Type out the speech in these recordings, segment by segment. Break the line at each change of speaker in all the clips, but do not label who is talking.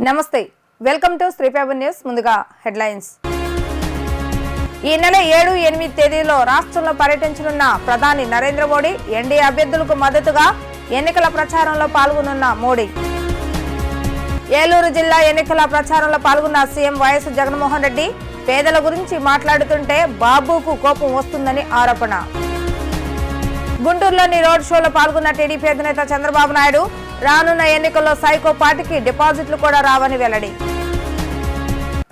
నమస్తే, welcome to శ్రీపేపర్ news. ముందుగా headlines. ఈ నెల 7, 8 తేదీలో రాష్ట్రంలో పర్యటించనున్న ప్రధాని నరేంద్ర మోడీ. ఎన్డీఏ అభ్యర్థులకు మద్దతుగా ఎన్నికల ప్రచారంలో పాల్గొనున్న మోడీ. ఏలూరు జిల్లా ఎన్నికల ప్రచారంలో పాల్గొన్న సీఎం వైఎస్ జగన్మోహన్ రెడ్డి. పేదల గురించి మాట్లాడుతుంటే బాబుకు కోపం వస్తుందని ఆరోపణ. గుంటూరులోని రోడ్ షోలో పాల్గొన్న టీడీపీ అధినేత చంద్రబాబు నాయుడు. రానున్న ఎన్నికల్లో సైకో పార్టీకి డిపాజిట్లు కూడా రావని వెల్లడి.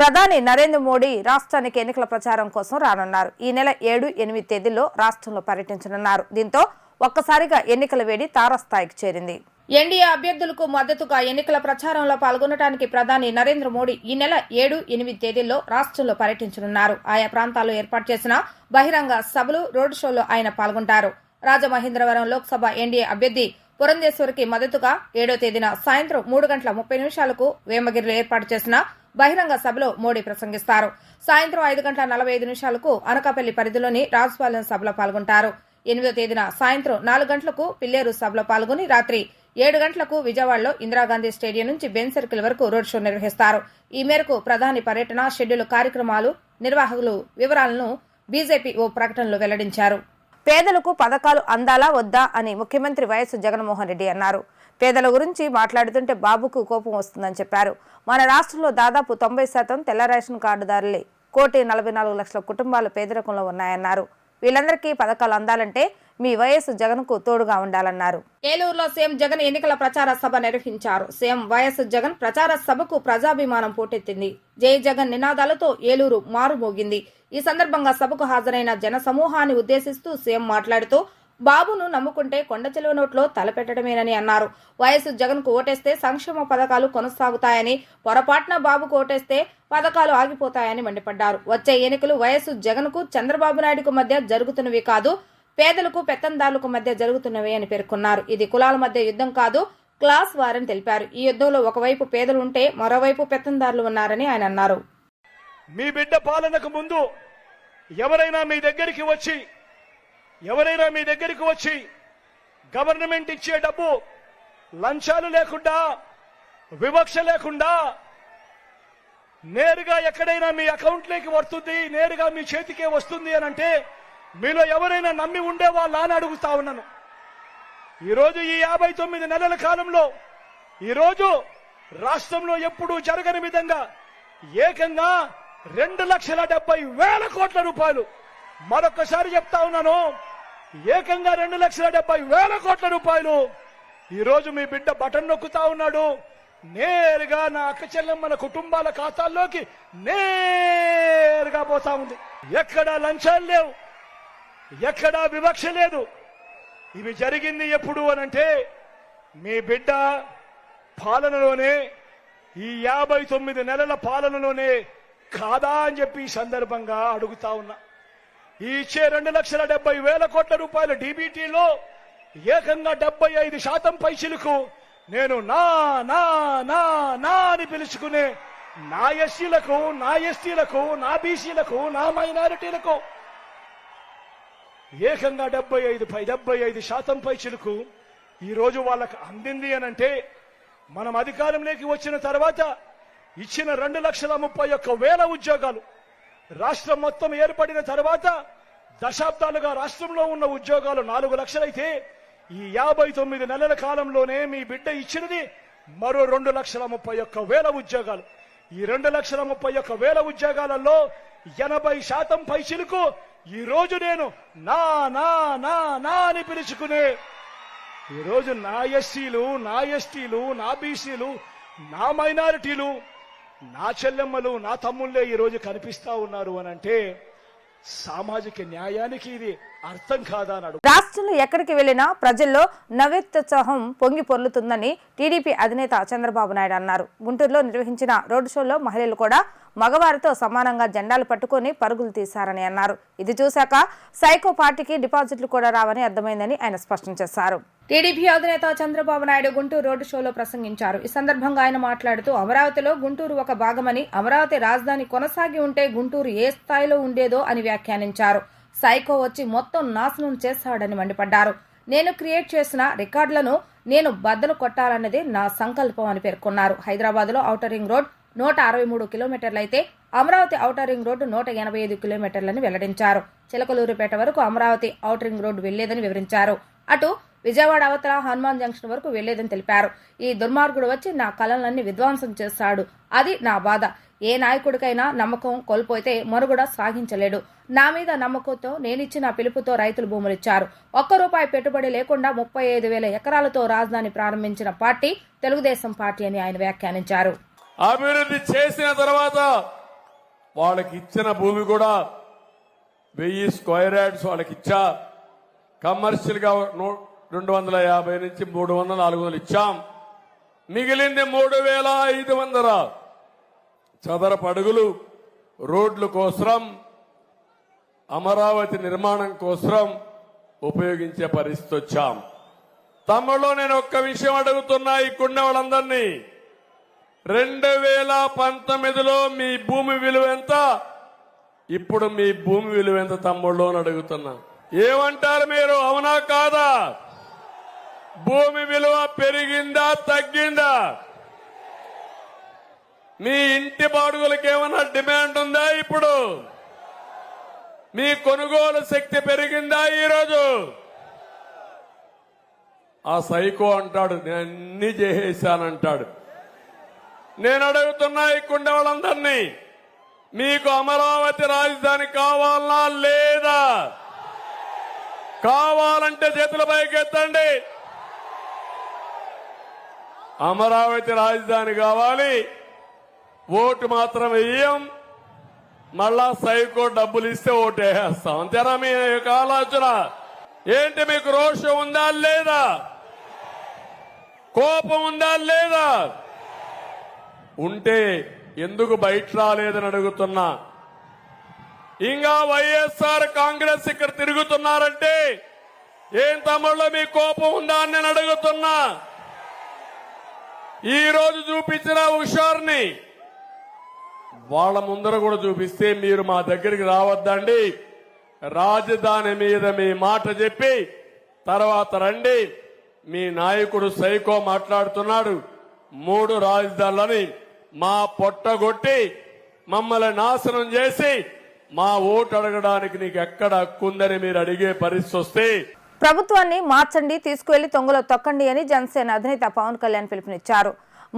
ప్రధాని నరేంద్ర మోడీ రాష్ట్రానికి ఎన్నికల ప్రచారం కోసం రానున్నారు. ఈ నెల 7, 8 తేదీల్లో రాష్ట్రంలో పర్యటించనున్నారు. దీంతో ఒక్కసారిగా ఎన్నికల వేడి తారస్థాయికి చేరింది. ఎన్డీఏ అభ్యర్థులకు మద్దతుగా ఎన్నికల ప్రచారంలో పాల్గొనడానికి ప్రధాని నరేంద్ర మోడీ ఈ నెల 7, 8 తేదీల్లో రాష్ట్రంలో పర్యటించనున్నారు. ఆయా ప్రాంతాల్లో ఏర్పాటు చేసిన బహిరంగ సభలు, రోడ్ షోలో ఆయన పాల్గొంటారు. రాజమహేంద్రవరం లోక్సభ ఎన్డీఏ అభ్యర్థి పురంధేశ్వరికి మద్దతుగా 7వ తేదీన సాయంత్రం 3:30 వేమగిరిలో ఏర్పాటు చేసిన బహిరంగ సభలో మోడీ ప్రసంగిస్తారు. సాయంత్రం 5:45 అనకాపల్లి పరిధిలోని రాజపాలెం సభలో పాల్గొంటారు. 8వ తేదీన సాయంత్రం 4 గంటలకు పిల్లేరు సభలో పాల్గొని రాత్రి 7 గంటలకు విజయవాడలో ఇందిరాగాంధీ స్టేడియం నుంచి బెన్ సర్కిల్ వరకు రోడ్ షో నిర్వహిస్తారు. ఈ మేరకు ప్రధాని పర్యటన షెడ్యూల్, కార్యక్రమాలు, నిర్వాహకులు వివరాలను బీజేపీ ఓ ప్రకటనలో వెల్లడించారు. పేదలకు పథకాలు అందాలా వద్దా అని ముఖ్యమంత్రి వైఎస్ జగన్మోహన్ రెడ్డి అన్నారు. పేదల గురించి మాట్లాడుతుంటే బాబుకు కోపం వస్తుందని చెప్పారు. మన రాష్ట్రంలో దాదాపు 90% తెల్ల రేషన్ కార్డుదారులే. 1,44,00,000 కుటుంబాలు పేదరికంలో ఉన్నాయన్నారు. వీళ్ళందరికీ పథకాలు అందాలంటే మీ వైఎస్ జగన్ కు తోడుగా ఉండాలన్నారు. ఏలూరులో సీఎం జగన్ ఎన్నికల ప్రచార సభ నిర్వహించారు. సీఎం వైఎస్ జగన్ ప్రచార సభకు ప్రజాభిమానం పోటెత్తింది. జై జగన్ నినాదాలతో ఏలూరు మారుమోగింది. ఈ సందర్భంగా సభకు హాజరైన జన సమూహాన్ని ఉద్దేశిస్తూ సీఎం మాట్లాడుతూ బాబును నమ్ముకుంటే కొండ చెలువ నోట్లో తలపెట్టడమేనని అన్నారు. వైఎస్ జగన్ కు ఓటేస్తే సంక్షేమ పథకాలు కొనసాగుతాయని, పొరపాటున బాబుకు ఓటేస్తే పథకాలు ఆగిపోతాయని మండిపడ్డారు. వచ్చే ఎన్నికలు వైఎస్ జగన్ కు చంద్రబాబు నాయుడుకు మధ్య జరుగుతున్నవి కాదు, పేదలకు పెత్తందారులకు మధ్య జరుగుతున్నవి అని పేర్కొన్నారు. ఇది కులాల మధ్య యుద్ధం కాదు, క్లాస్ వారని తెలిపారు. ఈ యుద్ధంలో ఒకవైపు పేదలు ఉంటే మరోవైపు పెత్తందారులు ఉన్నారని ఆయన అన్నారు.
మీ బిడ్డ పాలనకు ముందు ఎవరైనా మీ దగ్గరికి వచ్చి గవర్నమెంట్ ఇచ్చే డబ్బు లంచాలు లేకుండా, వివక్ష లేకుండా నేరుగా ఎక్కడైనా మీ అకౌంట్లోకి వస్తుంది, నేరుగా మీ చేతికే వస్తుంది అని అంటే మీలో ఎవరైనా నమ్మి ఉండేవాళ్ళ అని అడుగుతా ఉన్నాను. ఈరోజు ఈ 59 నెలల కాలంలో ఈరోజు రాష్ట్రంలో ఎప్పుడూ జరగని విధంగా ఏకంగా 2,70,000 కోట్ల రూపాయలు, మరొకసారి చెప్తా ఉన్నాను, ఏకంగా 2,70,000 కోట్ల రూపాయలు ఈరోజు మీ బిడ్డ బటన్ నొక్కుతా ఉన్నాడు. నేరుగా నా అక్క చెల్లెమ్మల కుటుంబాల ఖాతాల్లోకి నేరుగా పోతా ఉంది. ఎక్కడా లంచాలు లేవు, ఎక్కడా వివక్ష లేదు. ఇవి జరిగింది ఎప్పుడు అనంటే మీ బిడ్డ పాలనలోనే, ఈ 59 నెలల పాలనలోనే కాదా అని చెప్పి ఈ సందర్భంగా అడుగుతా ఉన్నా. ఈ ఇచ్చే 2,70,000 కోట్ల రూపాయల డీబీటీలో ఏకంగా 75% పైసలకు నేను నా నా నా నా అని పిలుచుకునే నా ఎస్సీలకు, నా ఎస్టీలకు, నా బీసీలకు, నా మైనారిటీలకు ఏకంగా 75% పైసలకు ఈరోజు వాళ్ళకు అందింది అనంటే, మనం అధికారంలోకి వచ్చిన తర్వాత ఇచ్చిన 2,31,000 ఉద్యోగాలు, రాష్ట్రం మొత్తం ఏర్పడిన తర్వాత దశాబ్దాలుగా రాష్ట్రంలో ఉన్న ఉద్యోగాలు 4 లక్షలైతే ఈ 59 నెలల కాలంలోనే మీ బిడ్డ ఇచ్చినది మరో 2,31,000 ఉద్యోగాలు. ఈ 2,31,000 ఉద్యోగాలలో 80% పైసలకు ఈ రోజు నేను నా నా నా నా అని పిలుచుకునే ఈరోజు నా ఎస్సీలు, నా ఎస్టీలు, నా బీసీలు, నా మైనారిటీలు, నా చెల్లెమ్మలు, నా తమ్ముళ్లే ఈరోజు కనిపిస్తా ఉన్నారు అనంటే సామాజిక న్యాయానికి ఇది అర్థం కాదా అని అడుగు.
రాష్ట్రంలో ఎక్కడికి వెళ్లినా ప్రజల్లో నవ్యోత్సాహం పొంగి పొర్లుతుందని టీడీపీ అధినేత చంద్రబాబు నాయుడు అన్నారు. గుంటూరులో నిర్వహించిన రోడ్ షోలో మహిళలు కూడా మగవారితో సమానంగా జెండాలు పట్టుకుని పరుగులు తీశారని అన్నారు. ఇది చూశాక సైకో పార్టీకి డిపాజిట్లు కూడా రావని అర్థమైందని ఆయన స్పష్టం చేశారు. టీడీపీ అధినేత చంద్రబాబు నాయుడు గుంటూరు రోడ్డు షోలో ప్రసంగించారు. ఈ సందర్భంగా ఆయన మాట్లాడుతూ అమరావతిలో గుంటూరు ఒక భాగమని, అమరావతి రాజధాని కొనసాగి ఉంటే గుంటూరు ఏ స్థాయిలో ఉండేదో అని వ్యాఖ్యానించారు. సైకో వచ్చి మొత్తం నాశనం చేస్తాడని మండిపడ్డారు. నేను క్రియేట్ చేసిన రికార్డులను నేను బద్దలు కొట్టాలన్నదే నా సంకల్పం అని పేర్కొన్నారు. హైదరాబాద్లో ఔటర్ రింగ్ రోడ్ 163 కిలోమీటర్లయితే అమరావతి ఔటర్ రింగ్ రోడ్డు 185 కిలోమీటర్లని వెల్లడించారు. చిలకలూరుపేట వరకు అమరావతి ఔటర్ రింగ్ రోడ్డు వెళ్లేదని వివరించారు. అటు విజయవాడ అవతల హనుమాన్ జంక్షన్ వరకు వెళ్లేదని తెలిపారు. ఈ దుర్మార్గుడు వచ్చి నా కళలన్నీ విధ్వంసం చేస్తాడు. అది నా బాధ. ఏ నాయకుడికైనా నమ్మకం కోల్పోతే మనుగడ సాగించలేడు. నా మీద నమ్మకంతో నేనిచ్చిన పిలుపుతో రైతులు భూములిచ్చారు. ₹1 పెట్టుబడి లేకుండా 35,000 ఎకరాలతో రాజధాని ప్రారంభించిన పార్టీ తెలుగుదేశం పార్టీ అని ఆయన వ్యాఖ్యానించారు.
అభివృద్ధి చేసిన తర్వాత వాళ్ళకి ఇచ్చిన భూమి కూడా 1000 స్క్వేర్ యార్డ్స్ వాళ్ళకి ఇచ్చా. కమర్షియల్ గా 250 నుంచి 300, 400 ఇచ్చాం. మిగిలింది 3,500 చదరపు అడుగులు రోడ్ల కోసం, అమరావతి నిర్మాణం కోసం ఉపయోగించే పరిస్థితి వచ్చాం. తమ్ముళ్ళు, నేను ఒక్క విషయం అడుగుతున్నా ఇక్కడున్న వాళ్ళందరినీ. 2019లో మీ భూమి విలువ ఎంత, ఇప్పుడు మీ భూమి విలువ ఎంత తమ్ముళ్ళు అని అడుగుతున్నా. ఏమంటారు మీరు? అవునా కాదా? భూమి విలువ పెరిగిందా తగ్గిందా? మీ ఇంటి బాడుగులకు ఏమైనా డిమాండ్ ఉందా? ఇప్పుడు మీ కొనుగోలు శక్తి పెరిగిందా? ఈరోజు ఆ సైకో అంటాడు నేను అన్ని చేసేశానంటాడు. నేను అడుగుతున్నా ఇక్కడున్న వాళ్ళందరినీ, మీకు అమరావతి రాజధాని కావాలా లేదా? కావాలంటే చేతుల పైకి ఎత్తండి. అమరావతి రాజధాని కావాలి. ఓటు మాత్రం వేయం. మళ్ళా సైకో డబ్బులు ఇస్తే ఓటు వేస్తాం. అంతేనా మీ యొక్క ఆలోచన? ఏంటి మీకు రోషం ఉందా లేదా? కోపం ఉందా లేదా? ఉంటే ఎందుకు బయట రాలేదని అడుగుతున్నా. ఇంకా వైఎస్ఆర్ కాంగ్రెస్ ఇక్కడ తిరుగుతున్నారంటే ఏం తమ్ముళ్ళు మీ కోపం ఉందా అని నేను అడుగుతున్నా. ఈ రోజు చూపించిన హుషారుని వాళ్ళ ముందర కూడా చూపిస్తే మీరు మా దగ్గరికి రావద్దండి. రాజధాని మీద మీ మాట చెప్పి తర్వాత రండి. మీ నాయకుడు సైకో మాట్లాడుతున్నాడు 3 రాజధానులని మా పొట్టగొట్టి మమ్మల్ని నాశనం చేసి మా ఓటు అడగడానికి నీకు ఎక్కడ హక్కుందని మీరు అడిగే పరిస్థితి వస్తే
ప్రభుత్వాన్ని మార్చండి, తీసుకువెళ్లి తొంగలో తొక్కండి అని జనసేన అధినేత పవన్ కళ్యాణ్ పిలుపునిచ్చారు.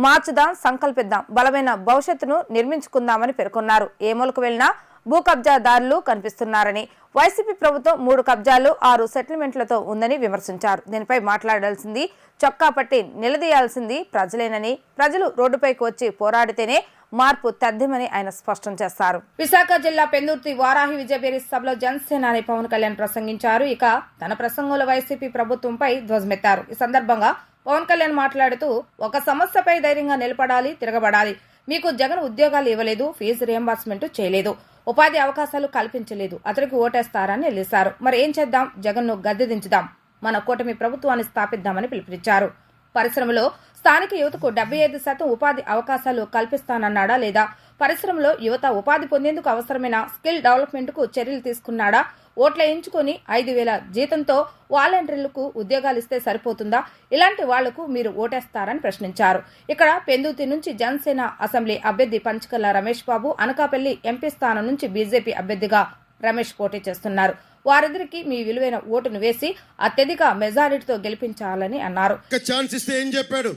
మార్చుదాం, సంకల్పిద్దాం, బలమైన భవిష్యత్తును నిర్మించుకుందామని పేర్కొన్నారు. ఏ మూలకు వెళ్లినా భూ కబ్జాదారులు కనిపిస్తున్నారని, వైసీపీ ప్రభుత్వం 3 కబ్జాలు 6 సెటిల్మెంట్లతో ఉందని విమర్శించారు. దీనిపై మాట్లాడాల్సింది, చొక్కా పట్టి నిలదీయాల్సింది ప్రజలేనని, ప్రజలు రోడ్డుపైకి వచ్చి పోరాడితేనే మార్పు తథ్యమని ఆయన స్పష్టం చేశారు. విశాఖ జిల్లా పెందుర్తి వారాహి విజయబేరి సభలో జనసేనాని పవన్ కళ్యాణ్ ప్రసంగించారు. ఇక తన ప్రసంగంలో వైసీపీ ప్రభుత్వంపై ధ్వజమెత్తారు. ఈ సందర్భంగా పవన్ కళ్యాణ్ మాట్లాడుతూ, ఒక సమస్యపై ధైర్యంగా నిలబడాలి, తిరగబడాలి. మీకు జగన్ ఉద్యోగాలు ఇవ్వలేదు, ఫీజు రియంబర్స్మెంట్ చేయలేదు, ఉపాధి అవకాశాలు కల్పించలేదు, అతడికి ఓటేస్తారని నిలిచారు. మరి ఏం చేద్దాం? జగన్ను గద్దె దించుదాం, మన కూటమి ప్రభుత్వాన్ని స్థాపిద్దామని పిలుపునిచ్చారు. పరిశ్రమలో స్థానిక యువతకు 75% ఉపాధి అవకాశాలు కల్పిస్తానన్నాడా లేదా? పరిశ్రమలో యువత ఉపాధి పొందేందుకు అవసరమైన స్కిల్ డెవలప్మెంట్ కు చర్యలు తీసుకున్నాడా? ఓట్ల ఎంచుకుని 5,000 జీతంతో వాలంటీర్లకు ఉద్యోగాలు ఇస్తే సరిపోతుందా? ఇలాంటి వాళ్లకు మీరు ఓటేస్తారని ప్రశ్నించారు. ఇక్కడ పెందుర్తి నుంచి జనసేన అసెంబ్లీ అభ్యర్థి పంచకర్ల రమేష్ బాబు, అనకాపల్లి ఎంపీ స్థానం నుంచి బీజేపీ అభ్యర్థిగా రమేష్ పోటీ చేస్తున్నారు. వారిద్దరికి మీ విలువైన ఓటును వేసి అత్యధిక మెజారిటీతో గెలిపించాలని అన్నారు.
ఛాన్స్ ఇస్తే ఏం చెప్పాడు?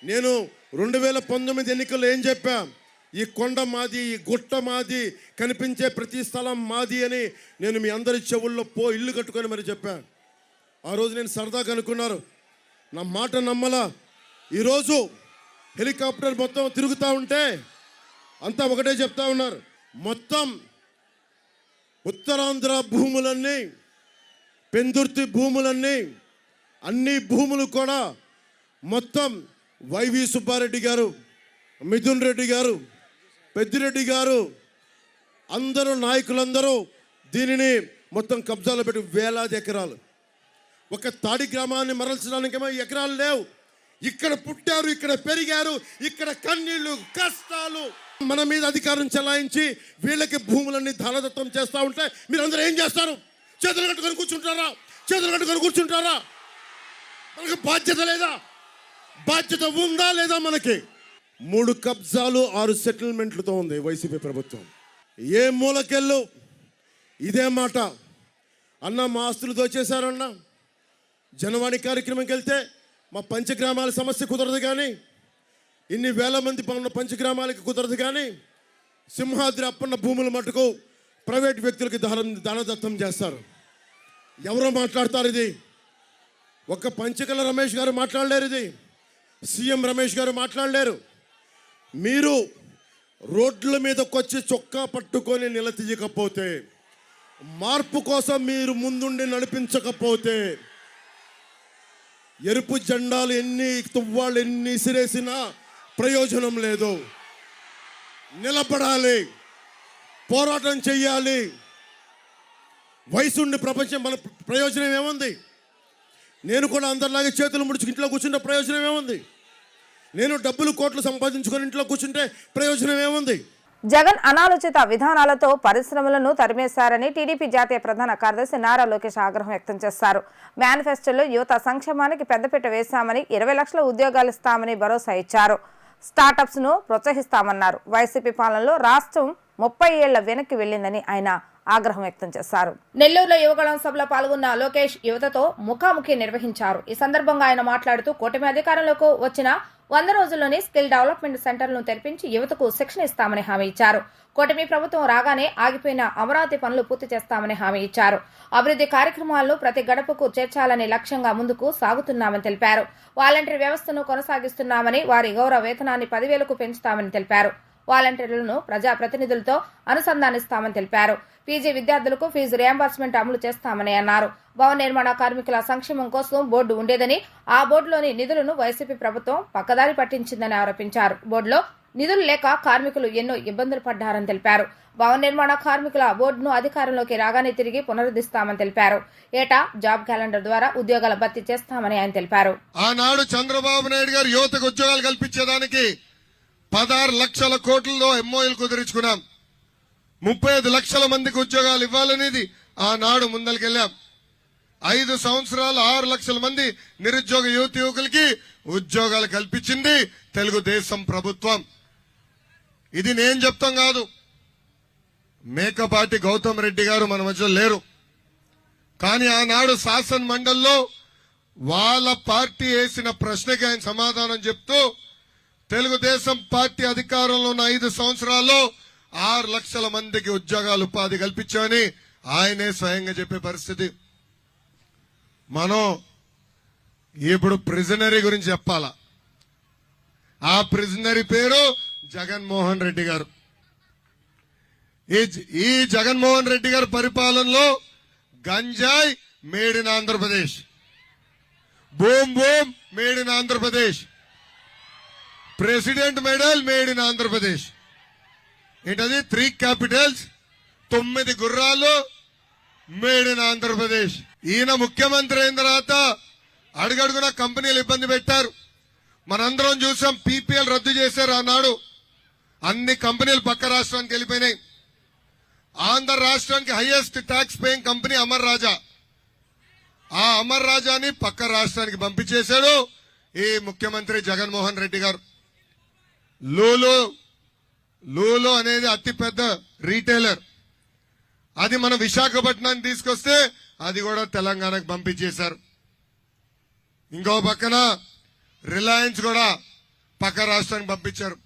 నేను 2019 ఎన్నికల్లో ఏం చెప్పా? ఈ కొండ మాది, ఈ గుట్ట మాది, కనిపించే ప్రతి స్థలం మాది అని నేను మీ అందరి చెవుల్లో ఇల్లు కట్టుకొని మరి చెప్పాను. ఆ రోజు నేను సరదాగా అనుకున్నారు, నా మాట నమ్మలా. ఈరోజు హెలికాప్టర్ మొత్తం తిరుగుతూ ఉంటే అంతా ఒకటే చెప్తా ఉన్నారు, మొత్తం ఉత్తరాంధ్ర భూములన్నీ, పెందుర్తి భూములన్నీ, అన్ని భూములు కూడా మొత్తం వైవి సుబ్బారెడ్డి గారు, మిథున్ రెడ్డి గారు, పెద్దిరెడ్డి గారు, అందరూ నాయకులందరూ దీనిని మొత్తం కబ్జాలో పెట్టి వేలాది ఎకరాలు. ఒక తాడి గ్రామాన్ని మరల్చడానికేమో ఎకరాలు లేవు. ఇక్కడ పుట్టారు, ఇక్కడ పెరిగారు, ఇక్కడ కన్నీళ్లు, కష్టాలు, మన మీద అధికారం చెలాయించి వీళ్ళకి భూములన్నీ ధనదత్తం చేస్తూ ఉంటే మీరందరూ ఏం చేస్తారు? చేతులు కట్టుకొని కూర్చుంటారా? చేతులు కట్టుకొని కూర్చుంటారా? మనకు బాధ్యత లేదా? బాధ్యత ఉందా లేదా? మనకి 3 కబ్జాలు 6 సెటిల్మెంట్లతో ఉంది వైసీపీ ప్రభుత్వం. ఏ మూలకెళ్ళు ఇదే మాట. అన్న మా ఆస్తులు దోచేశారన్న. జనవాణి కార్యక్రమంకి వెళ్తే మా పంచగ్రామాల సమస్య కుదరదు, కానీ ఇన్ని వేల మంది ఉన్న పంచగ్రామాలకి కుదరదు, కానీ సింహాద్రి అప్పన్న భూముల మటుకు ప్రైవేట్ వ్యక్తులకి దానదత్తం చేస్తారు. ఎవరో మాట్లాడతారు ఇది? ఒక్క పంచకల రమేష్ గారు మాట్లాడలేరు, ఇది సీఎం రమేష్ గారు మాట్లాడలేరు. మీరు రోడ్ల మీదకి వచ్చి చొక్కా పట్టుకొని నిలదీయకపోతే, మార్పు కోసం మీరు ముందుండి నడిపించకపోతే, ఎరుపు జెండాలు ఎన్ని తువ్వాళ్ళు ఎన్ని ఇసిరేసినా ప్రయోజనం లేదు. నిలబడాలి, పోరాటం చెయ్యాలి. వయసుండి ప్రపంచం మన ప్రయోజనం ఏముంది? నేను కూడా అందరిలాగే చేతులు ముడుచుకు ఇంట్లో కూర్చుంటే ప్రయోజనం ఏముంది? నేను డబ్బులు కోట్లు సంపాదించుకొని ఇంట్లో కూర్చుంటే ప్రయోజనం ఏముంది?
జగన్ అనాలోచిత విధానాలతో పరిశ్రమలను తరిమేశారని టీడీపీ జాతీయ ప్రధాన కార్యదర్శి నారా లోకేష్ ఆగ్రహం వ్యక్తం చేశారు. మేనిఫెస్టోలో యువత సంక్షేమానికి పెద్దపీట వేశామని, 20 లక్షల ఉద్యోగాలు ఇస్తామని భరోసా ఇచ్చారు. స్టార్టప్స్ ను ప్రోత్సహిస్తామన్నారు. వైసీపీ పాలనలో రాష్ట్రం 30 ఏళ్ల వెనక్కి వెళ్లిందని ఆయన ఆగ్రహం వ్యక్తం చేశారు. నెల్లూరులో యువగళం సభలో పాల్గొన్న లోకేష్ యువతతో ముఖాముఖి నిర్వహించారు. ఈ సందర్భంగా ఆయన మాట్లాడుతూ కూటమి అధికారంలోకి వచ్చిన 100 రోజుల్లోనే స్కిల్ డెవలప్మెంట్ సెంటర్లను తెరిపించి యువతకు శిక్షణ ఇస్తామని హామీ ఇచ్చారు. కూటమి ప్రభుత్వం రాగానే ఆగిపోయిన అమరావతి పనులు పూర్తి చేస్తామని హామీ ఇచ్చారు. అభివృద్ధి కార్యక్రమాలను ప్రతి గడపకు చేర్చాలనే లక్ష్యంగా ముందుకు సాగుతున్నామని తెలిపారు. వాలంటీర్ వ్యవస్థను కొనసాగిస్తున్నామని, వారి గౌరవ వేతనాన్ని 10,000కు పెంచుతామని తెలిపారు. వాలంటీర్లను ప్రజాప్రతినిధులతో అనుసంధానిస్తామని తెలిపారు. పీజీ విద్యార్థులకు ఫీజు రియంబర్స్మెంట్ అమలు చేస్తామని అన్నారు. భవన నిర్మాణ కార్మికుల సంక్షేమం కోసం బోర్డు ఉండేదని, ఆ బోర్డులోని నిధులను వైసీపీ ప్రభుత్వం పక్కదారి పట్టించిందని ఆరోపించారు. బోర్డులో నిధులు లేక కార్మికులు ఎన్నో ఇబ్బందులు పడ్డారని తెలిపారు. భవన నిర్మాణ కార్మికుల బోర్డును అధికారంలోకి రాగానే తిరిగి పునరుద్ధరిస్తామని తెలిపారు. ఏటా జాబ్ క్యాలెండర్ ద్వారా ఉద్యోగాల భర్తీ చేస్తామని ఆయన తెలిపారు.
ఆనాడు చంద్రబాబు నాయుడు గారు యువతకు ఉద్యోగాలు కల్పించేదానికి 16 లక్షల కోట్లలో ఎంఓయూలు కుదిరించుకున్నాం. 35 లక్షల మందికి ఉద్యోగాలు ఇవ్వాలనేది ఆనాడు ముందరికెళ్లాం. 5 సంవత్సరాలు 6 లక్షల మంది నిరుద్యోగ యువకులకి ఉద్యోగాలు కల్పించింది తెలుగుదేశం ప్రభుత్వం. ఇది నేను చెప్తాం కాదు, మేకపాటి గౌతమ్ రెడ్డి గారు మన మధ్య లేరు, కానీ ఆనాడు శాసన మండలిలో వాళ్ళ పార్టీ వేసిన ప్రశ్నకి ఆయన సమాధానం చెప్తూ తెలుగుదేశం పార్టీ అధికారంలో ఉన్న 5 సంవత్సరాల్లో 6 లక్షల మందికి ఉద్యోగాలు ఉపాధి కల్పించామని ఆయనే స్వయంగా చెప్పే పరిస్థితి. మనం ఇప్పుడు ప్రిజనరీ గురించి చెప్పాలా. ఆ ప్రిజనరీ పేరు జగన్మోహన్ రెడ్డి గారు. ఈ జగన్మోహన్ రెడ్డి గారి పరిపాలనలో గంజాయి made in Andhra Pradesh, boom boom made in Andhra Pradesh, president medal made in Andhra Pradesh. ఏంటది? 3 క్యాపిటల్స్ 9 గుర్రాలు మేడ్ ఇన్ ఆంధ్రప్రదేశ్. ఈయన ముఖ్యమంత్రి అయిన తర్వాత అడుగడుగున కంపెనీలు ఇబ్బంది పెట్టారు. మనందరం చూసాం, పీపీఎల్ రద్దు చేశారు ఆనాడు. అన్ని కంపెనీలు పక్క రాష్ట్రానికి వెళ్ళిపోయినాయి. ఆంధ్ర రాష్ట్రానికి highest tax paying company Amara Raja. ఆ అమర్ రాజాని పక్క రాష్ట్రానికి పంపించేశాడు ఈ ముఖ్యమంత్రి జగన్మోహన్ రెడ్డి గారు. లూలు అనేది అతిపెద్ద రీటైలర్, అది మన విశాఖపట్నాన్ని తీసుకొస్తే అది కూడా తెలంగాణకు పంపించేశారు. ఇంకో పక్కన రిలయన్స్ కూడా పక్క రాష్ట్రానికి పంపించారు.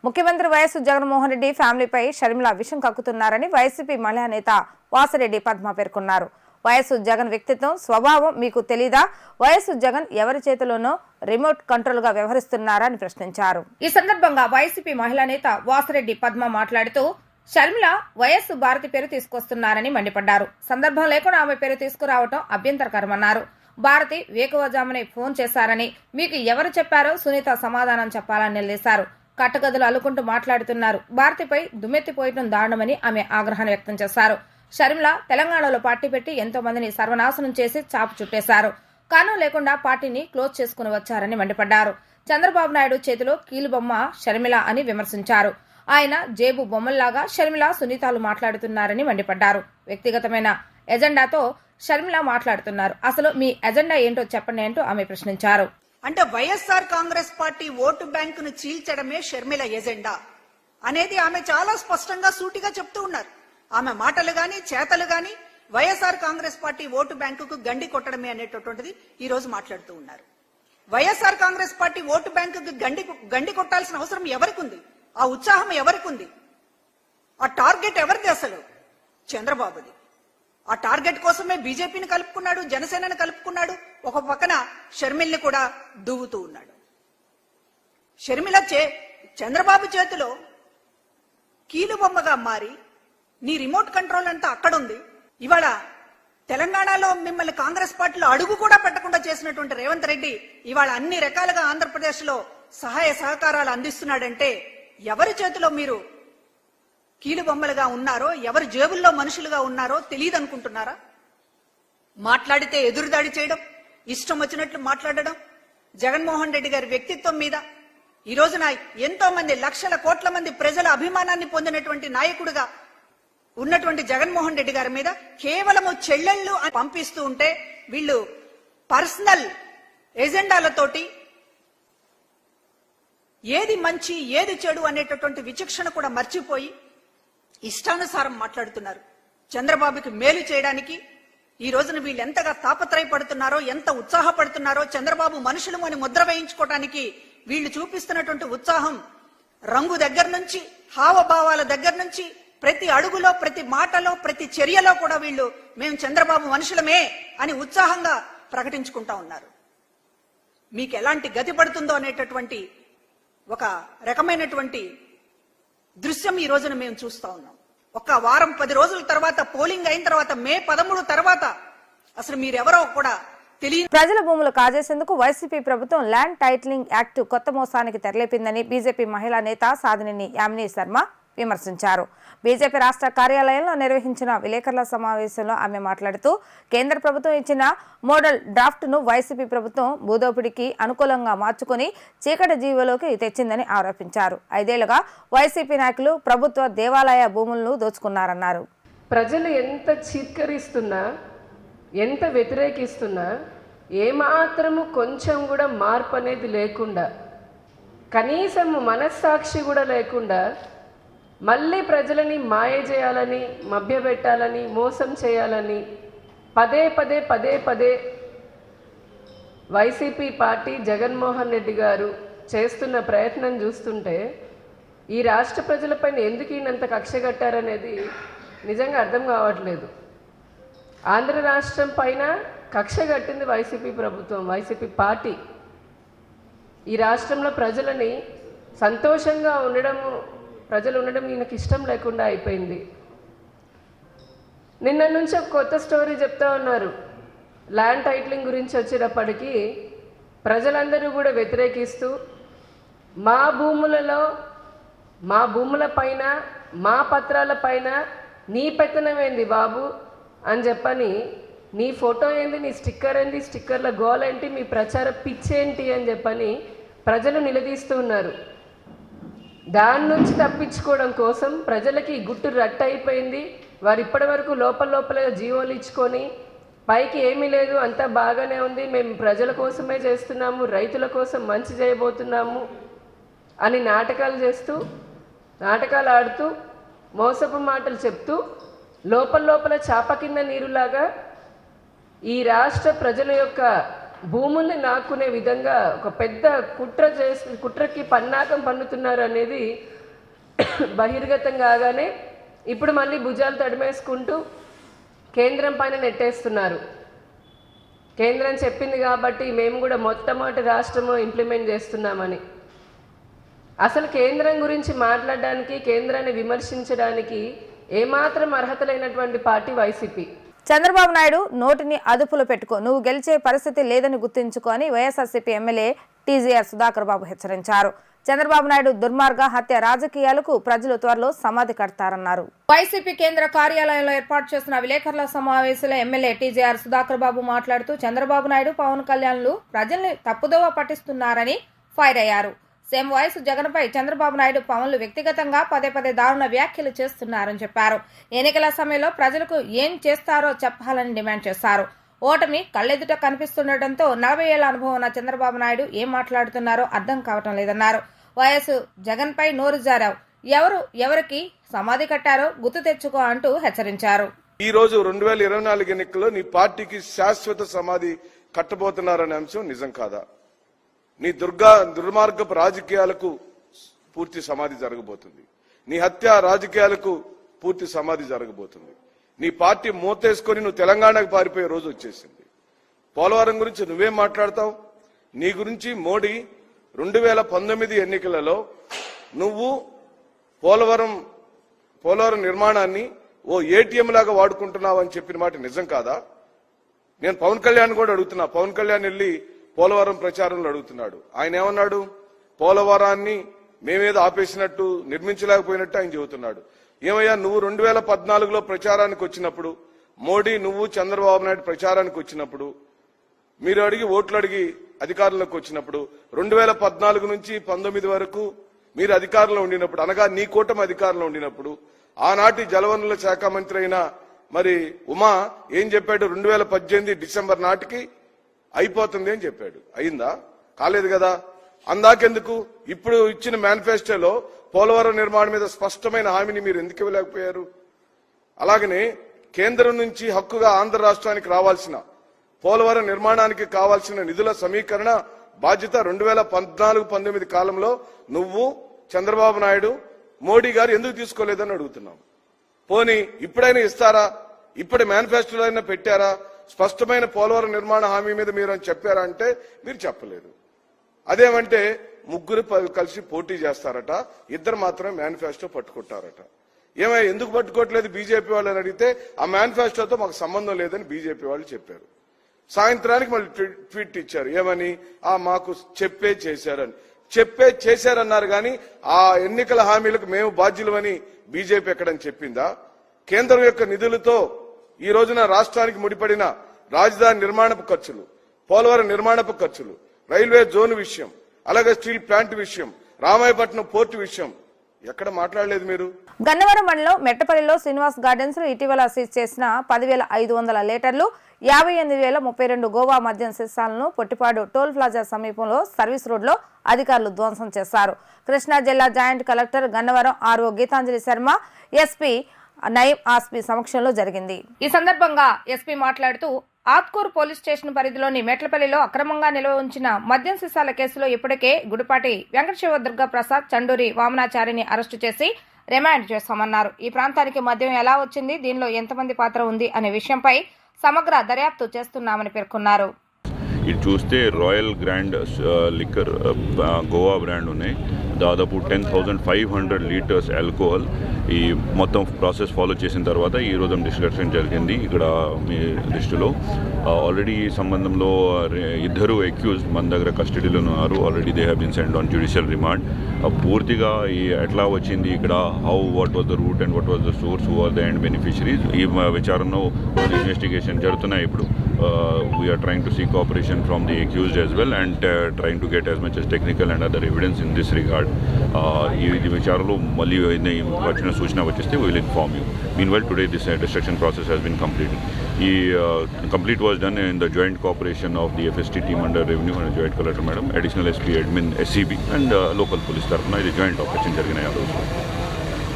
ముఖ్యమంత్రి వైఎస్ జగన్మోహన్ రెడ్డి ఫ్యామిలీపై షర్మిల విషం కక్కుతున్నారని వైసీపీ మహిళా నేత వాసిరెడ్డి పద్మ పేర్కొన్నారు. వైఎస్ జగన్ వ్యక్తిత్వం, స్వభావం మీకు తెలీదా? వైఎస్ జగన్ ఎవరి చేతిలోనో రిమోట్ కంట్రోల్ గా వ్యవహరిస్తున్నారని ప్రశ్నించారు. ఈ సందర్భంగా వైసీపీ మహిళా నేత వాసిరెడ్డి పద్మ మాట్లాడుతూ షర్మిల వైఎస్ భారతి పేరు తీసుకొస్తున్నారని మండిపడ్డారు. సందర్భం లేకుండా ఆమె పేరు తీసుకురావడం అభ్యంతరకరమన్నారు. భారతి వేకువజామునే ఫోన్ చేశారని, మీకు ఎవరు చెప్పారో సునీత సమాధానం చెప్పాలని నిలదీశారు. కట్టగదులు అల్లుకుంటూ మాట్లాడుతున్నారు. భారతిపై దుమ్మెత్తిపోయడం దారుణమని ఆమె ఆగ్రహాన్ని వ్యక్తం చేశారు. షర్మిల తెలంగాణలో పార్టీ పెట్టి ఎంతో మందిని సర్వనాశనం చేసి చాపు చుట్టేశారు. కారణం లేకుండా పార్టీని క్లోజ్ చేసుకుని వచ్చారని మండిపడ్డారు. చంద్రబాబు నాయుడు చేతిలో కీలుబొమ్మ షర్మిల అని విమర్శించారు. ఆయన జేబు బొమ్మల్లాగా షర్మిల, సునీతాలు మాట్లాడుతున్నారని మండిపడ్డారు. వ్యక్తిగతమైన ఎజెండాతో షర్మిల మాట్లాడుతున్నారు. అసలు మీ ఎజెండా ఏంటో చెప్పండి అంటూ ఆమె ప్రశ్నించారు.
అంటే వైఎస్ఆర్ కాంగ్రెస్ పార్టీ ఓటు బ్యాంకును చీల్చడమే షర్మిల ఎజెండా అనేది ఆమె చాలా స్పష్టంగా సూటిగా చెప్తూ ఉన్నారు. ఆమె మాటలు గాని చేతలు గాని వైఎస్ఆర్ కాంగ్రెస్ పార్టీ ఓటు బ్యాంకుకు గండి కొట్టడమే అనేటటువంటిది ఈ రోజు మాట్లాడుతూ ఉన్నారు. వైఎస్ఆర్ కాంగ్రెస్ పార్టీ ఓటు బ్యాంకుకు గండి కొట్టాల్సిన అవసరం ఎవరికి ఉంది? ఆ ఉత్సాహం ఎవరికి ఉంది? ఆ టార్గెట్ ఎవరిది? అసలు చంద్రబాబుది. ఆ టార్గెట్ కోసమే బీజేపీని కలుపుకున్నాడు, జనసేనని కలుపుకున్నాడు, ఒక పక్కన షర్మిల్ని కూడా దువ్వుతూ ఉన్నాడు. షర్మిల చంద్రబాబు చేతిలో కీలుబొమ్మగా మారి నీ రిమోట్ కంట్రోల్ అంతా అక్కడుంది. ఇవాళ తెలంగాణలో మిమ్మల్ని కాంగ్రెస్ పార్టీలో అడుగు కూడా పెట్టకుండా చేసినటువంటి రేవంత్ రెడ్డి ఇవాళ అన్ని రకాలుగా ఆంధ్రప్రదేశ్ లో సహాయ సహకారాలు అందిస్తున్నాడంటే ఎవరి చేతిలో మీరు కీలుబొమ్మలుగా ఉన్నారో, ఎవరి జేబుల్లో మనుషులుగా ఉన్నారో తెలియదు అనుకుంటున్నారా? మాట్లాడితే ఎదురుదాడి చేయడం, ఇష్టం వచ్చినట్లు మాట్లాడడం, జగన్మోహన్ రెడ్డి గారి వ్యక్తిత్వం మీద ఈ రోజున ఎంతో మంది లక్షల కోట్ల మంది ప్రజల అభిమానాన్ని పొందినటువంటి నాయకుడిగా ఉన్నటువంటి జగన్మోహన్ రెడ్డి గారి మీద కేవలము చెల్లెళ్ళు పంపిస్తూ ఉంటే వీళ్ళు పర్సనల్ ఎజెండాలతోటి ఏది మంచి ఏది చెడు అనేటటువంటి విచక్షణ కూడా మర్చిపోయి ఇష్టానుసారం మాట్లాడుతున్నారు. చంద్రబాబుకి మేలు చేయడానికి ఈ రోజున వీళ్ళు ఎంతగా తాపత్రయపడుతున్నారో, ఎంత ఉత్సాహపడుతున్నారో, చంద్రబాబు మనుషులు అని ముద్ర వేయించుకోవడానికి వీళ్ళు చూపిస్తున్నటువంటి ఉత్సాహం రంగు దగ్గర నుంచి, హావభావాల దగ్గర నుంచి, ప్రతి అడుగులో, ప్రతి మాటలో, ప్రతి చర్యలో కూడా వీళ్ళు మేము చంద్రబాబు మనుషులమే అని ఉత్సాహంగా ప్రకటించుకుంటా ఉన్నారు. మీకు ఎలాంటి గతి పడుతుందో అనేటటువంటి ఒక రకమైనటువంటి దృశ్యం ఈ రోజున మేము చూస్తా ఉన్నాం. ఒక వారం 10 రోజుల తర్వాత, పోలింగ్ అయిన తర్వాత, మే 13 తర్వాత అసలు మీరెవరో కూడా తెలియదు.
ప్రజల భూములు కాజేసేందుకు వైసీపీ ప్రభుత్వం ల్యాండ్ టైటిలింగ్ యాక్ట్ కొత్త మోసానికి తెరలేపిందని బీజేపీ మహిళా నేత సాధినేని యామిని శర్మ విమర్శించారు. బీజేపీ రాష్ట్ర కార్యాలయంలో నిర్వహించిన విలేకరుల సమావేశంలో ఆమె మాట్లాడుతూ కేంద్ర ప్రభుత్వం ఇచ్చిన మోడల్ డ్రాఫ్ట్ ను వైసీపీ ప్రభుత్వం భూదోపిడికి అనుకూలంగా మార్చుకుని చీకటి జీవోలోకి తెచ్చిందని ఆరోపించారు. 5 ఏళ్లుగా వైసీపీ నాయకులు ప్రభుత్వ దేవాలయ భూములను దోచుకున్నారన్నారు.
ప్రజలు ఎంత చీత్కరిస్తున్నా, ఎంత వ్యతిరేకిస్తున్నా, ఏమాత్రము కొంచెం కూడా మార్పు అనేది లేకుండా, కనీసం మనస్సాక్షి కూడా లేకుండా మళ్ళీ ప్రజలని మాయ చేయాలని, మభ్యపెట్టాలని, మోసం చేయాలని పదే పదే వైసీపీ పార్టీ, జగన్మోహన్ రెడ్డి గారు చేస్తున్న ప్రయత్నం చూస్తుంటే ఈ రాష్ట్ర ప్రజలపైన ఎందుకు ఈయనంత కక్ష కట్టారనేది నిజంగా అర్థం కావట్లేదు. ఆంధ్ర రాష్ట్రం పైన కక్ష కట్టింది వైసీపీ ప్రభుత్వం, వైసీపీ పార్టీ. ఈ రాష్ట్రంలో ప్రజలని సంతోషంగా ప్రజలు ఉండడం ఈయనకి ఇష్టం లేకుండా అయిపోయింది. నిన్న నుంచి ఒక కొత్త స్టోరీ చెప్తా ఉన్నారు. ల్యాండ్ టైటిలింగ్ గురించి వచ్చేటప్పటికీ ప్రజలందరూ కూడా వ్యతిరేకిస్తూ మా భూముల పైన, మా పత్రాల పైన నీ పెత్తనం ఏంది బాబు అని చెప్పని, నీ ఫోటో ఏంది, నీ స్టిక్కర్ ఏంది, స్టిక్కర్ల గోల్ ఏంటి, మీ ప్రచార పిచ్చేంటి అని చెప్పని ప్రజలు నిలదీస్తూ ఉన్నారు. దాని నుంచి తప్పించుకోవడం కోసం ప్రజలకి గుట్టు రట్టు అయిపోయింది. వారు ఇప్పటి వరకు లోపల జీవోలు ఇచ్చుకొని పైకి ఏమీ లేదు, అంతా బాగానే ఉంది, మేము ప్రజల కోసమే చేస్తున్నాము, రైతుల కోసం మంచి చేయబోతున్నాము అని నాటకాలు ఆడుతూ మోసపు మాటలు చెప్తూ లోపల చాప కింద నీరులాగా ఈ రాష్ట్ర ప్రజల యొక్క భూముల్ని నాక్కునే విధంగా ఒక పెద్ద కుట్రకి పన్నాగం పన్నుతున్నారు అనేది బహిర్గతం కాగానే ఇప్పుడు మళ్ళీ భుజాలు తడిమేసుకుంటూ కేంద్రం పైన నెట్టేస్తున్నారు. కేంద్రం చెప్పింది కాబట్టి మేము కూడా మొట్టమొదటి రాష్ట్రము ఇంప్లిమెంట్ చేస్తున్నామని. అసలు కేంద్రం గురించి మాట్లాడడానికి, కేంద్రాన్ని విమర్శించడానికి ఏమాత్రం అర్హత లేనటువంటి పార్టీ వైసీపీ.
చంద్రబాబు నాయుడు నోటిని అదుపులో పెట్టుకో, నువ్వు గెలిచే పరిస్థితి లేదని గుర్తుంచుకో అని వైఎస్ఆర్సీపీ ఎమ్మెల్యే టీజీఆర్ సుధాకర్ బాబు హెచ్చరించారు. చంద్రబాబు నాయుడు దుర్మార్గ హత్య రాజకీయాలకు ప్రజలు త్వరలో సమాధి కడతారన్నారు. వైసీపీ కేంద్ర కార్యాలయంలో ఏర్పాటు చేసిన విలేకరుల సమావేశంలో ఎమ్మెల్యే టీజీఆర్ సుధాకర్ బాబు మాట్లాడుతూ చంద్రబాబు నాయుడు, పవన్ కళ్యాణ్లు ప్రజల్ని తప్పుదోవ పట్టిస్తున్నారని ఫైర్ అయ్యారు. సేమ్ వాయిస్ జగన్పై చంద్రబాబు నాయుడు పవన్లు వ్యక్తిగతంగా పదే దారుణ వ్యాఖ్యలు చేస్తున్నారని చెప్పారు. ఎన్నికల సమయంలో ప్రజలకు ఏం చేస్తారో చెప్పాలని డిమాండ్ చేశారు. ఓటమి కళ్ళెదుట కనిపిస్తుండటంతో 40 ఏళ్ల అనుభవం ఉన్న చంద్రబాబు నాయుడు ఏం మాట్లాడుతున్నారో అర్థం కావటం లేదన్నారు. వైఎస్ జగన్పై నోరు జారావు, ఎవరికి సమాధి కట్టారో గుర్తు తెచ్చుకో అంటూ హెచ్చరించారు.
ఈ రోజు 2024 ఎన్నికల్లో నీ పార్టీకి శాశ్వత సమాధి కట్టబోతున్నారనే అంశం నిజం కాదా? నీ దుర్మార్గపు రాజకీయాలకు పూర్తి సమాధి జరగబోతుంది. నీ హత్య రాజకీయాలకు పూర్తి సమాధి జరగబోతుంది. నీ పార్టీ మూతేసుకొని నువ్వు తెలంగాణకు పారిపోయే రోజు వచ్చేసింది. పోలవరం గురించి నువ్వేం మాట్లాడతావు? నీ గురించి మోడీ 2019 ఎన్నికలలో నువ్వు పోలవరం నిర్మాణాన్ని ఓ ఏటీఎం లాగా వాడుకుంటున్నావని చెప్పిన మాట నిజం కాదా? నేను పవన్ కళ్యాణ్ కూడా అడుగుతున్నా. పవన్ కళ్యాణ్ వెళ్ళి పోలవరం ప్రచారంలో అడుగుతున్నాడు. ఆయన ఏమన్నాడు? పోలవరాన్ని మేమేదో ఆపేసినట్టు, నిర్మించలేకపోయినట్టు ఆయన చెబుతున్నాడు. ఏమయ్యా, నువ్వు 2014లో ప్రచారానికి వచ్చినప్పుడు, మోడీ నువ్వు చంద్రబాబు నాయుడు ప్రచారానికి వచ్చినప్పుడు, మీరు అడిగి ఓట్లు అడిగి అధికారంలోకి వచ్చినప్పుడు 2014 నుంచి 19 వరకు మీరు అధికారంలో ఉండినప్పుడు, అనగా నీ కూటమి అధికారంలో ఉండినప్పుడు ఆనాటి జలవనరుల శాఖ మంత్రి అయిన మరి ఉమా ఏం చెప్పాడు? 2018 డిసెంబర్ నాటికి అయిపోతుంది అని చెప్పాడు. అయిందా? కాలేదు కదా. అందాకెందుకు ఇప్పుడు ఇచ్చిన మేనిఫెస్టోలో పోలవరం నిర్మాణం మీద స్పష్టమైన హామీని మీరు ఎందుకు ఇవ్వలేకపోయారు? అలాగనే కేంద్రం నుంచి హక్కుగా ఆంధ్ర రాష్ట్రానికి రావాల్సిన పోలవరం నిర్మాణానికి కావాల్సిన నిధుల సమీకరణ బాధ్యత 2014-19 కాలంలో నువ్వు, చంద్రబాబు నాయుడు, మోడీ గారు ఎందుకు తీసుకోలేదని అడుగుతున్నాం. పోనీ ఇప్పుడైనా ఇస్తారా? ఇప్పుడు మేనిఫెస్టోలో అయినా పెట్టారా? స్పష్టమైన పోలవరం నిర్మాణ హామీ మీద మీరు అని చెప్పారా అంటే మీరు చెప్పలేదు. అదేమంటే ముగ్గురు కలిసి పోటీ చేస్తారట, ఇద్దరు మాత్రమే మేనిఫెస్టో పట్టుకుంటారట. ఏమై ఎందుకు పట్టుకోవట్లేదు బీజేపీ వాళ్ళని అడిగితే ఆ మేనిఫెస్టోతో మాకు సంబంధం లేదని బీజేపీ వాళ్ళు చెప్పారు. సాయంత్రానికి మళ్ళీ ట్వీట్ ఇచ్చారు. ఏమని? మాకు చెప్పే చేశారన్నారు కానీ ఆ ఎన్నికల హామీలకు మేము బాధ్యులమని బీజేపీ ఎక్కడని చెప్పిందా? కేంద్రం యొక్క నిధులతో ఈ రోజున రాష్ట్రానికి ముడిపడిన రాజధాని నిర్మాణపు ఖర్చులు, పోలవరం నిర్మాణపు ఖర్చులు, రైల్వే జోన్ విషయం, అలాగే స్టీల్ ప్లాంట్ విషయం, రామాయపట్నం పోర్టు విషయం ఎక్కడ మాట్లాడలేదు మీరు.
గన్నవరం మండలం మెట్టపల్లిలో శ్రీనివాస్ గార్డెన్స్ లో ఇటీవల సీజ్ చేసిన 10,500 లీటర్లు 58,032 గోవా మద్యం సీసాలను పొట్టిపాడు టోల్ ప్లాజా సమీపంలో సర్వీస్ రోడ్లో అధికారులు ధ్వంసం చేశారు. కృష్ణా జిల్లా joint collector Gannavaram RO Geetanjali Sharma, SP Nayeem Asmi సమక్షంలో జరిగింది. ఈ సందర్భంగా ఎస్పీ మాట్లాడుతూ ఆత్కూరు పోలీస్ స్టేషన్ పరిధిలోని మెట్లపల్లిలో అక్రమంగా నిల్వ ఉంచిన మద్యం సీసాల కేసులో ఇప్పటికే గుడిపాటి వెంకటశివ దుర్గా ప్రసాద్, చండూరి వామనాచారిని అరెస్టు చేసి రిమాండ్ చేస్తామన్నారు. ఈ ప్రాంతానికి మద్యం ఎలా వచ్చింది, దీనిలో ఎంతమంది పాత్ర ఉంది అనే విషయంపై సమగ్ర దర్యాప్తు చేస్తున్నామని పేర్కొన్నారు.
ఇది చూస్తే royal grand liquor Goa brand ఉన్నాయి. దాదాపు 10,500 లీటర్స్ ఆల్కహాల్ ఈ మొత్తం ప్రాసెస్ ఫాలో చేసిన తర్వాత ఈ రోజు డిస్కషన్ జరిగింది. ఇక్కడ మీ దృష్టిలో ఆల్రెడీ ఈ సంబంధంలో ఇద్దరు అక్యూజ్డ్ మన దగ్గర కస్టడీలో ఉన్నారు. Already they have been send on judicial remand. పూర్తిగా ఈ ఎట్లా వచ్చింది ఇక్కడ, what was the root and what was the source, who are the end beneficiaries, ఈ విచారణలో ఇన్వెస్టిగేషన్ జరుగుతున్నాయి. ఇప్పుడు we're trying to seek cooperation from the accused as well and trying to get as much as technical and other evidence in this regard. ఈ విచారణలో మళ్ళీ వచ్చిన సూచన వచ్చేస్తే we will inform you. Meanwhile, today this destruction process has been completed. Complete was done in the joint cooperation of the FST team under Revenue and Joint Collector Madam, Additional SP Admin SCB and local police tarafuna ఇది joint operation జరిగినాయి ఆ రోజు.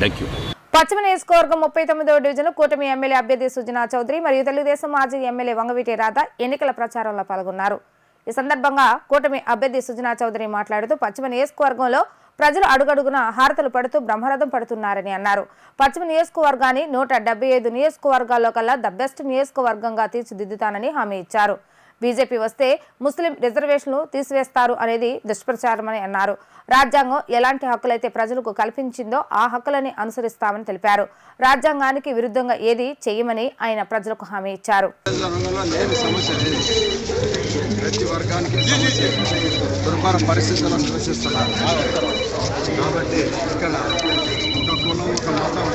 Thank you.
పశ్చిమ నియోజకవర్గం 39వ division కూటమి MLA అభ్యర్థి సుజనా చౌదరి మరియు తెలుగుదేశం మాజీ ఎమ్మెల్యే వంగవీటి రాధ ఎన్నికల ప్రచారంలో పాల్గొన్నారు. ఈ సందర్భంగా కూటమి అభ్యర్థి సుజనా చౌదరి మాట్లాడుతూ పశ్చిమ నియోజకవర్గంలో ప్రజలు అడుగడుగున హారతలు పడుతూ బ్రహ్మరథం పడుతున్నారని అన్నారు. పశ్చిమ నియోజకవర్గాన్ని 175 నియోజకవర్గాల్లో కల్లా ద బెస్ట్ నియోజకవర్గంగా తీర్చిదిద్దుతానని హామీ ఇచ్చారు. బీజేపీ వస్తే ముస్లిం రిజర్వేషన్లు తీసివేస్తారు అనేది దుష్ప్రచారమని అన్నారు. రాజ్యాంగం ఎలాంటి హక్కులైతే ప్రజలకు కల్పించిందో ఆ హక్కులని అనుసరిస్తామని తెలిపారు. రాజ్యాంగానికి విరుద్ధంగా ఏది చేయమని ఆయన ప్రజలకు హామీ ఇచ్చారు.
ప్రతి వర్గానికి దుర్భర పరిస్థితులను నివసిస్తున్నారు కాబట్టి ఇక్కడ ఒక కులం ఒక మతం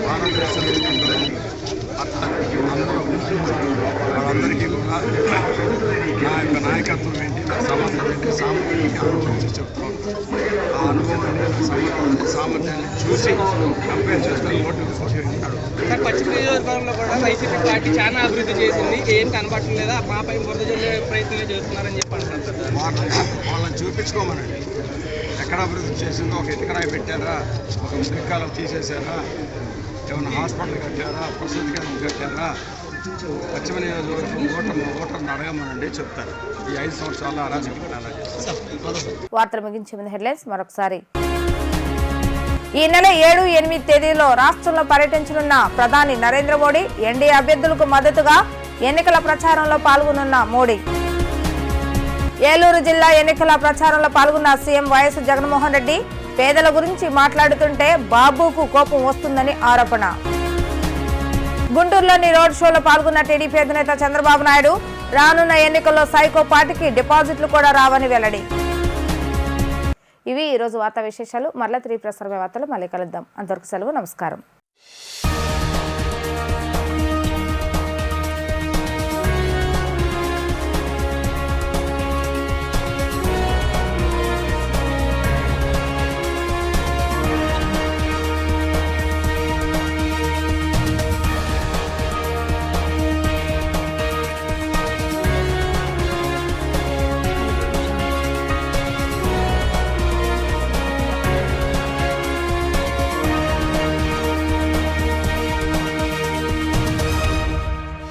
భారతదేశంలో అందరూ వాళ్ళందరికీ కూడా నా యొక్క నాయకత్వం ఏంటి, నా సంబంధం ఏంటి, సామూహిక గురించి చెప్తూ ఉంటాను. అనుభవాన్ని సామర్థ్యాన్ని చూసి కంపేర్ చేసుకొని ఓటు ఉపయోగించాడు.
సార్ పశ్చిమ నియోజకవర్గంలో కూడా వైసీపీ పార్టీ చాలా అభివృద్ధి చేసింది, ఏం కనబడట్లేదా, మాపై బురద జల్లే ప్రయత్నమే చేస్తున్నారని చెప్పి అంటారు సార్.
వాళ్ళని చూపించుకోమనండి. ఎక్కడ అభివృద్ధి చేసిందో ఒక ఇటుకరాయి పెట్టారా, ఒక మురికాలం తీసేశారా, ఏమైనా హాస్పిటల్ కట్టారా, ప్రసూతి కేంద్రం కట్టారా, పశ్చిమ నియోజకవర్గం ఓటర్ని అడగమనండి, చెప్తారు. ఈ 5 సంవత్సరాల అరాచకం అలా చేస్తారు.
వార్తలు ముగించే ముందు హెడ్లైన్స్ మరొకసారి. ఈ నెల 7, 8 తేదీలో రాష్ట్రంలో పర్యటించనున్న ప్రధాని నరేంద్ర మోడీ. ఎన్డీఏ అభ్యర్థులకు మద్దతుగా ఎన్నికల ప్రచారంలో పాల్గొనున్న మోడీ. ఏలూరు జిల్లా ఎన్నికల ప్రచారంలో పాల్గొన్న సీఎం వైఎస్ జగన్మోహన్ రెడ్డి. పేదల గురించి మాట్లాడుతుంటే బాబుకు కోపం వస్తుందని ఆరోపణ. గుంటూరులోని రోడ్ షోలో పాల్గొన్న టీడీపీ అధినేత చంద్రబాబు నాయుడు. రానున్న ఎన్నికల్లో సైకో పార్టీకి డిపాజిట్లు కూడా రావని వెల్లడి. ఇవి ఈరోజు వార్తా విశేషాలు. మరలా 3 ప్రసార వార్తలు మళ్ళీ కలుద్దాం. అంతవరకు సెలవు. నమస్కారం.